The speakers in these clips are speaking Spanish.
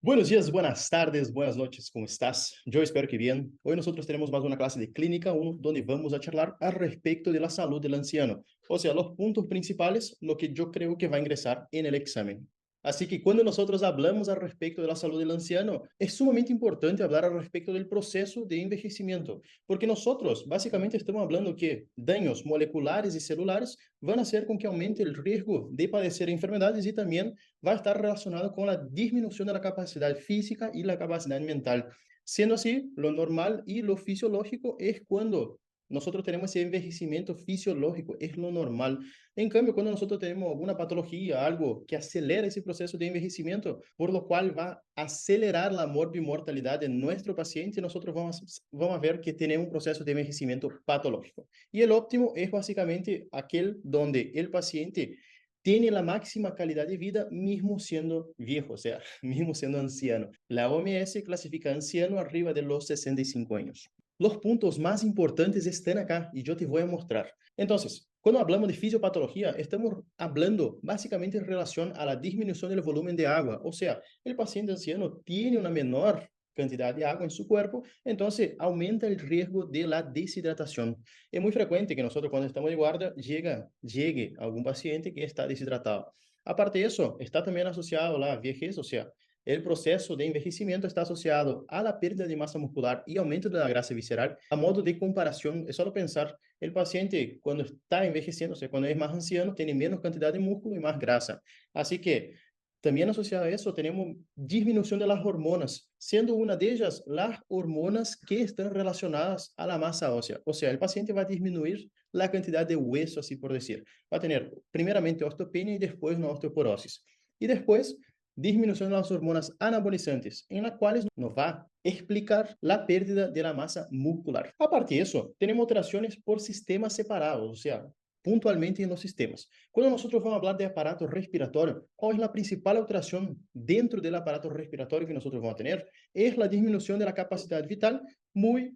Buenos días, buenas tardes, buenas noches, ¿cómo estás? Yo espero que bien. Hoy nosotros tenemos más una clase de Clínica 1 donde vamos a charlar al respecto de la salud del anciano, o sea, los puntos principales, lo que yo creo que va a ingresar en el examen. Así que cuando nosotros hablamos al respecto de la salud del anciano, es sumamente importante hablar al respecto del proceso de envejecimiento, porque nosotros básicamente estamos hablando que daños moleculares y celulares van a hacer con que aumente el riesgo de padecer enfermedades y también va a estar relacionado con la disminución de la capacidad física y la capacidad mental. Siendo así, lo normal y lo fisiológico es cuando nosotros tenemos ese envejecimiento fisiológico, es lo normal. En cambio, cuando nosotros tenemos alguna patología, algo que acelera ese proceso de envejecimiento, por lo cual va a acelerar la morbimortalidad de nuestro paciente, nosotros vamos a ver que tenemos un proceso de envejecimiento patológico. Y el óptimo es básicamente aquel donde el paciente tiene la máxima calidad de vida mismo siendo viejo, o sea, mismo siendo anciano. La OMS clasifica anciano arriba de los 65 años. Los puntos más importantes están acá y yo te voy a mostrar. Entonces, cuando hablamos de fisiopatología, estamos hablando básicamente en relación a la disminución del volumen de agua. O sea, el paciente anciano tiene una menor cantidad de agua en su cuerpo, entonces aumenta el riesgo de la deshidratación. Es muy frecuente que nosotros cuando estamos de guardia llegue algún paciente que está deshidratado. Aparte de eso, está también asociado a la vejez, o sea, el proceso de envejecimiento está asociado a la pérdida de masa muscular y aumento de la grasa visceral. A modo de comparación, es solo pensar, el paciente cuando está envejeciendo, o sea, cuando es más anciano, tiene menos cantidad de músculo y más grasa. Así que también asociado a eso tenemos disminución de las hormonas, siendo una de ellas las hormonas que están relacionadas a la masa ósea. O sea, el paciente va a disminuir la cantidad de hueso, así por decir. Va a tener primeramente osteopenia y después una osteoporosis. Y después, disminución de las hormonas anabolizantes, en las cuales nos va a explicar la pérdida de la masa muscular. Aparte de eso, tenemos alteraciones por sistemas separados, o sea, puntualmente en los sistemas. Cuando nosotros vamos a hablar de aparato respiratorio, ¿cuál es la principal alteración dentro del aparato respiratorio que nosotros vamos a tener? Es la disminución de la capacidad vital, muy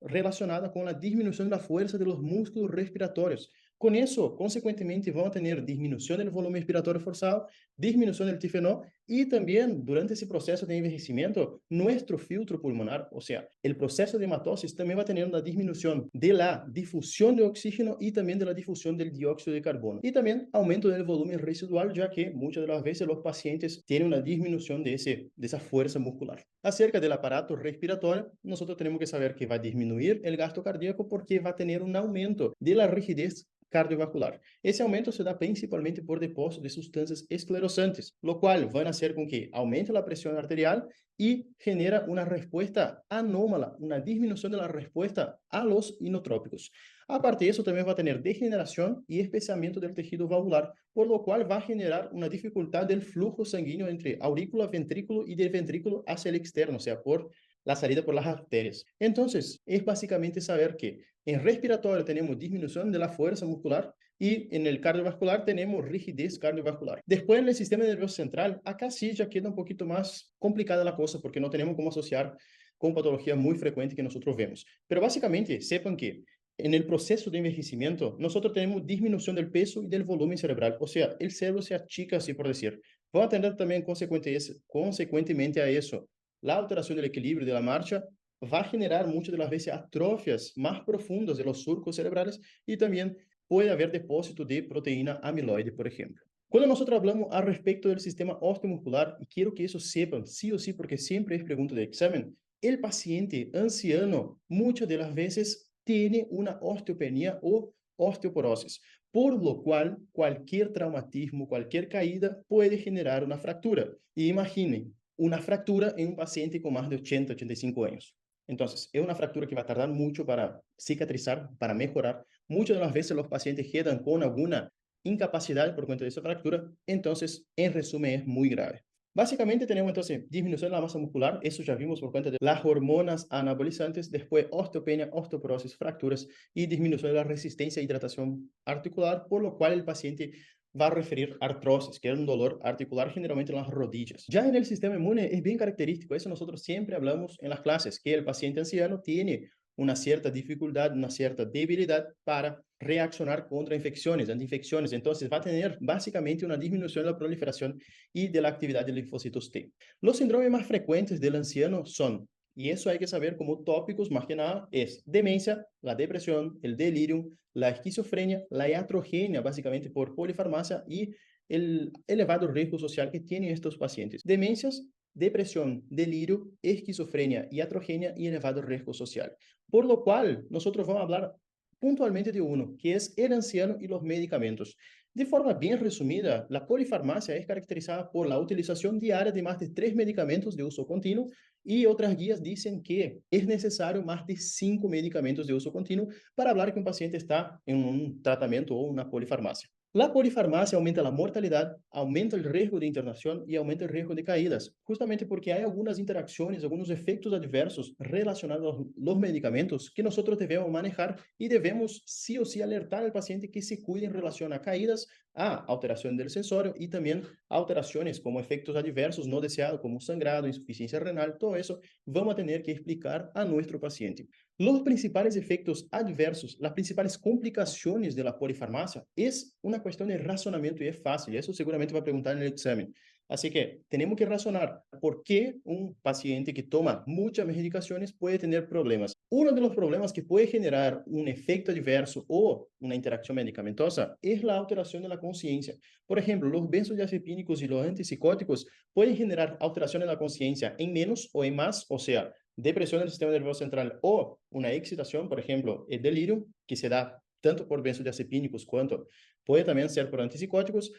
relacionada con la disminución de la fuerza de los músculos respiratorios. Con eso, consecuentemente, vamos a tener disminución del volumen respiratorio forzado, disminución del TFNO y también durante ese proceso de envejecimiento, nuestro filtro pulmonar, o sea, el proceso de hematosis también va a tener una disminución de la difusión de oxígeno y también de la difusión del dióxido de carbono. Y también aumento del volumen residual, ya que muchas de las veces los pacientes tienen una disminución de esa fuerza muscular. Acerca del aparato respiratorio, nosotros tenemos que saber que va a disminuir el gasto cardíaco porque va a tener un aumento de la rigidez cardiovascular. Esse aumento se dá principalmente por depósito de sustancias esclerosantes, lo cual van a hacer con que aumente la presión arterial y genera una respuesta anómala, una disminución de la respuesta a los inotrópicos. Aparte de eso, también va a tener degeneración y especiamiento del tejido valvular, por lo cual va a generar una dificultad del flujo sanguíneo entre aurícula, ventrículo y del ventrículo hacia el externo, o sea, por la salida por las arterias. Entonces, es básicamente saber que en respiratorio tenemos disminución de la fuerza muscular y en el cardiovascular tenemos rigidez cardiovascular. Después en el sistema nervioso central, acá sí ya queda un poquito más complicada la cosa porque no tenemos cómo asociar con patología muy frecuente que nosotros vemos. Pero básicamente, sepan que en el proceso de envejecimiento, nosotros tenemos disminución del peso y del volumen cerebral, o sea, el cerebro se achica, así por decir. Vamos a tener también consecuentemente a eso la alteración del equilibrio de la marcha va a generar muchas de las veces atrofias más profundas de los surcos cerebrales y también puede haber depósito de proteína amiloide, por ejemplo. Cuando nosotros hablamos al respecto del sistema osteomuscular, y quiero que eso sepan sí o sí, porque siempre es pregunta de examen, el paciente anciano muchas de las veces tiene una osteopenia o osteoporosis, por lo cual cualquier traumatismo, cualquier caída puede generar una fractura. Y imaginen, una fractura en un paciente con más de 80, 85 años. Entonces, es una fractura que va a tardar mucho para cicatrizar, para mejorar. Muchas de las veces los pacientes quedan con alguna incapacidad por cuenta de esa fractura. Entonces, en resumen, es muy grave. Básicamente tenemos entonces disminución de la masa muscular, eso ya vimos por cuenta de las hormonas anabolizantes, después osteopenia, osteoporosis, fracturas y disminución de la resistencia a hidratación articular, por lo cual el paciente va a referir artrosis, que es un dolor articular generalmente en las rodillas. Ya en el sistema inmune es bien característico, eso nosotros siempre hablamos en las clases, que el paciente anciano tiene una cierta dificultad, una cierta debilidad para reaccionar contra infecciones, antiinfecciones. Entonces va a tener básicamente una disminución de la proliferación y de la actividad de linfocitos T. Los síndromes más frecuentes del anciano son, y eso hay que saber como tópicos más que nada, es demencia, la depresión, el delirium, la esquizofrenia, la iatrogenia, básicamente por polifarmacia, y el elevado riesgo social que tienen estos pacientes. Demencias, depresión, delirio, esquizofrenia, iatrogenia y elevado riesgo social. Por lo cual, nosotros vamos a hablar puntualmente de uno, que es el anciano y los medicamentos. De forma bien resumida, la polifarmacia es caracterizada por la utilización diaria de más de 3 medicamentos de uso continuo y otras guías dicen que es necesario más de 5 medicamentos de uso continuo para hablar que un paciente está en un tratamiento o una polifarmacia. La polifarmacia aumenta la mortalidad, aumenta el riesgo de internación y aumenta el riesgo de caídas, justamente porque hay algunas interacciones, algunos efectos adversos relacionados a los medicamentos que nosotros debemos manejar y debemos sí o sí alertar al paciente que se cuide en relación a caídas, a alteración del sensório y también a alteraciones como efectos adversos no deseados, como sangrado, insuficiencia renal, todo eso vamos a tener que explicar a nuestro paciente. Los principales efectos adversos, las principales complicaciones de la polifarmacia es una cuestión de razonamiento y es fácil. Eso seguramente va a preguntar en el examen. Así que tenemos que razonar por qué un paciente que toma muchas medicaciones puede tener problemas. Uno de los problemas que puede generar un efecto adverso o una interacción medicamentosa es la alteración de la conciencia. Por ejemplo, los benzodiazepínicos y los antipsicóticos pueden generar alteración de la conciencia en menos o en más, o sea, depresión del sistema nervioso central o una excitación, por ejemplo, el delirio, que se da tanto por benzodiazepínicos cuanto puede también ser por antipsicóticos.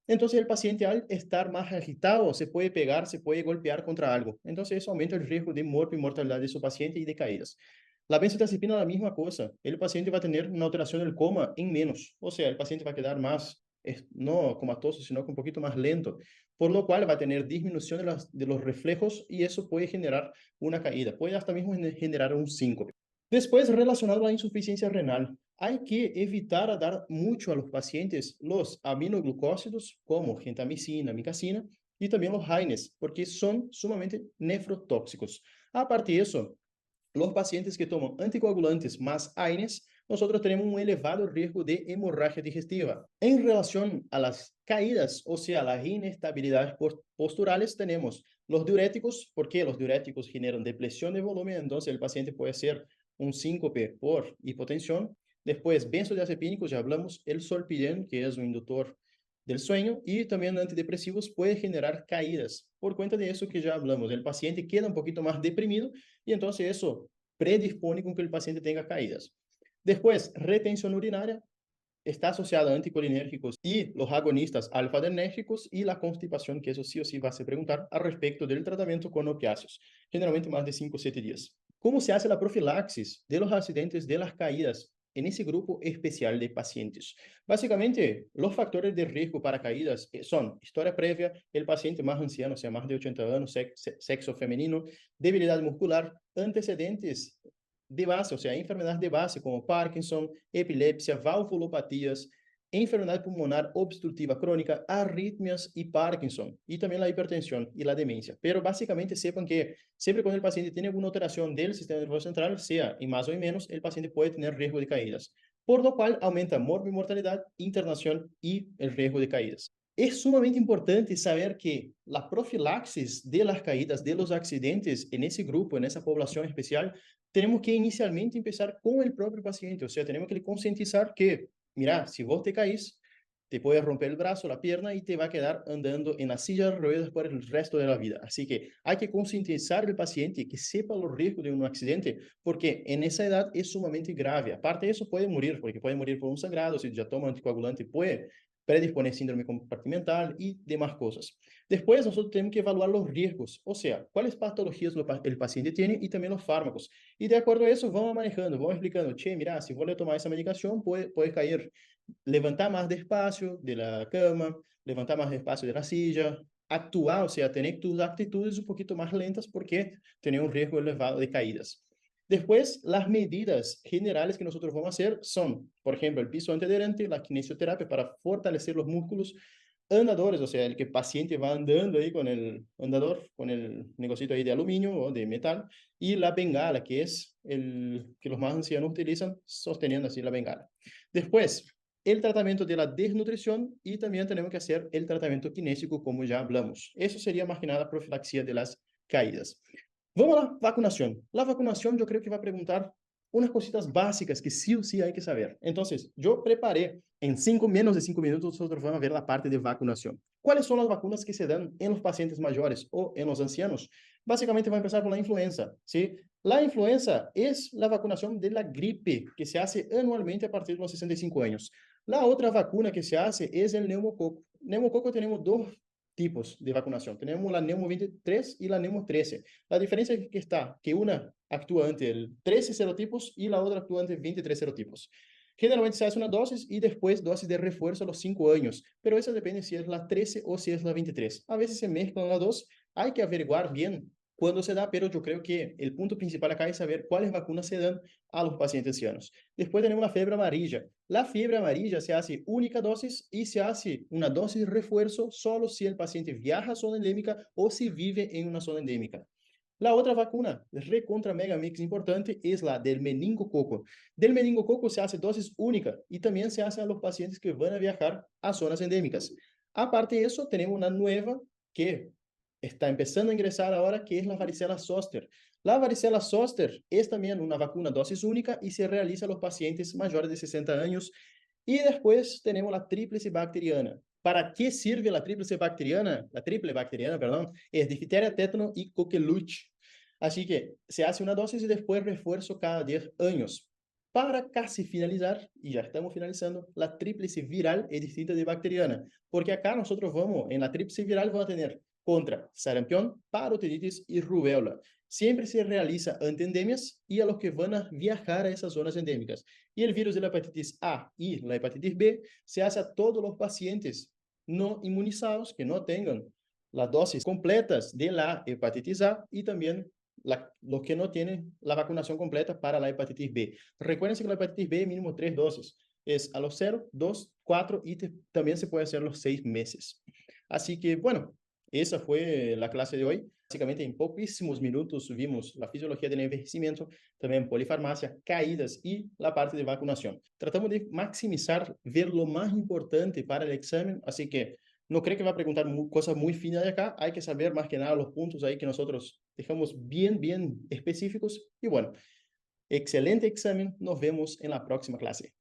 Entonces el paciente al estar más agitado se puede pegar, se puede golpear contra algo. Entonces eso aumenta el riesgo de muerte y mortalidad de su paciente y de caídas. La benzodiazepina es la misma cosa. El paciente va a tener una alteración del coma en menos. O sea, el paciente va a quedar más, no comatoso, sino un poquito más lento. Por lo cual va a tener disminución de los reflejos y eso puede generar una caída. Puede hasta mismo generar un síncope. Después, relacionado a la insuficiencia renal, hay que evitar dar mucho a los pacientes los aminoglucósidos como gentamicina, micacina y también los AINES, porque son sumamente nefrotóxicos. Aparte de eso, los pacientes que toman anticoagulantes más AINES, nosotros tenemos un elevado riesgo de hemorragia digestiva. En relación a las caídas, o sea, las inestabilidades posturales, tenemos los diuréticos, porque los diuréticos generan depresión de volumen, entonces el paciente puede ser un síncope por hipotensión. Después, benzodiazepínicos, ya hablamos, el solpidem, que es un inductor del sueño, y también antidepresivos puede generar caídas. Por cuenta de eso que ya hablamos, el paciente queda un poquito más deprimido y entonces eso predispone con que el paciente tenga caídas. Después, retención urinaria está asociada a anticolinérgicos y los agonistas alfa-adrenérgicos y la constipación, que eso sí o sí va a se preguntar al respecto del tratamiento con opiáceos, generalmente más de 5 o 7 días. ¿Cómo se hace la profilaxis de los accidentes, de las caídas en ese grupo especial de pacientes? Básicamente, los factores de riesgo para caídas son historia previa, el paciente más anciano, o sea, más de 80 años, sexo femenino, debilidad muscular, antecedentes de base, o sea, enfermedades de base como Parkinson, epilepsia, valvulopatías, enfermedad pulmonar obstructiva crónica, arritmias y Parkinson, y también la hipertensión y la demencia. Pero básicamente sepan que siempre cuando el paciente tiene alguna alteración del sistema nervioso central, sea en más o en menos, el paciente puede tener riesgo de caídas, por lo cual aumenta mortalidad, internación y el riesgo de caídas. Es sumamente importante saber que la profilaxis de las caídas, de los accidentes en ese grupo, en esa población especial, tenemos que inicialmente empezar con el propio paciente, o sea, tenemos que concientizar que, mira, si vos te caís, te puedes romper el brazo, la pierna y te va a quedar andando en la silla de ruedas por el resto de la vida. Así que hay que concientizar al paciente que sepa los riesgos de un accidente, porque en esa edad es sumamente grave. Aparte de eso, puede morir, porque puede morir por un sangrado, si ya toma anticoagulante, puede predisponer síndrome compartimental y demás cosas. Después, nosotros tenemos que evaluar los riesgos, o sea, cuáles patologías el paciente tiene y también los fármacos. Y de acuerdo a eso, vamos manejando, vamos explicando, che, mira, si voy a tomar esa medicación, puede caer, levantar más despacio de la cama, levantar más despacio de la silla, actuar, o sea, tener tus actitudes un poquito más lentas porque tiene un riesgo elevado de caídas. Después, las medidas generales que nosotros vamos a hacer son, por ejemplo, el piso antiadherente, la kinesioterapia para fortalecer los músculos, andadores, o sea, el que el paciente va andando ahí con el andador, con el negocito ahí de aluminio o de metal, y la bengala, que es el que los más ancianos utilizan sosteniendo así la bengala. Después, el tratamiento de la desnutrición y también tenemos que hacer el tratamiento kinésico, como ya hablamos. Eso sería más que nada profilaxia de las caídas. Vamos a la vacunación. La vacunación yo creo que va a preguntar unas cositas básicas que sí o sí hay que saber. Entonces, yo preparé en menos de 5 minutos, nosotros vamos a ver la parte de vacunación. ¿Cuáles son las vacunas que se dan en los pacientes mayores o en los ancianos? Básicamente va a empezar con la influenza, ¿sí? La influenza es la vacunación de la gripe que se hace anualmente a partir de los 65 años. La otra vacuna que se hace es el neumococo. Neumococo tenemos dos tipos de vacunación. Tenemos la Neumo 23 y la Neumo 13. La diferencia es que está que una actúa ante el 13 serotipos y la otra actúa ante 23 serotipos. Generalmente se hace una dosis y después dosis de refuerzo a los 5 años, pero eso depende si es la 13 o si es la 23. A veces se mezclan las dos, hay que averiguar bien cuándo se da, pero yo creo que el punto principal acá es saber cuáles vacunas se dan a los pacientes ancianos. Después tenemos la fiebre amarilla. La fiebre amarilla se hace única dosis y se hace una dosis de refuerzo solo si el paciente viaja a zona endémica o si vive en una zona endémica. La otra vacuna, recontra mega mix importante, es la del meningococo. Del meningococo se hace dosis única y también se hace a los pacientes que van a viajar a zonas endémicas. Aparte de eso, tenemos una nueva que está empezando a ingresar ahora, que es la varicela zoster. La varicela zoster es también una vacuna dosis única y se realiza a los pacientes mayores de 60 años. Y después tenemos la tríplice bacteriana. ¿Para qué sirve la tríplice bacteriana? La triple bacteriana, perdón, es difteria, tétano y coqueluche. Así que se hace una dosis y después refuerzo cada 10 años. Para casi finalizar, y ya estamos finalizando, la tríplice viral es distinta de bacteriana, porque acá nosotros vamos, en la tríplice viral vamos a tener contra sarampión, parotiditis y rubéola. Siempre se realiza ante endemias y a los que van a viajar a esas zonas endémicas. Y el virus de la hepatitis A y la hepatitis B se hace a todos los pacientes no inmunizados que no tengan las dosis completas de la hepatitis A y también los que no tienen la vacunación completa para la hepatitis B. Recuerden que la hepatitis B mínimo 3 dosis. Es a los 0, 2, 4 y también se puede hacer los 6 meses. Así que, bueno, esa fue la clase de hoy. Básicamente, en poquísimos minutos vimos la fisiología del envejecimiento, también polifarmacia, caídas y la parte de vacunación. Tratamos de maximizar, ver lo más importante para el examen, así que no creo que va a preguntar cosas muy finas de acá, hay que saber más que nada los puntos ahí que nosotros dejamos bien específicos. Y bueno, excelente examen, nos vemos en la próxima clase.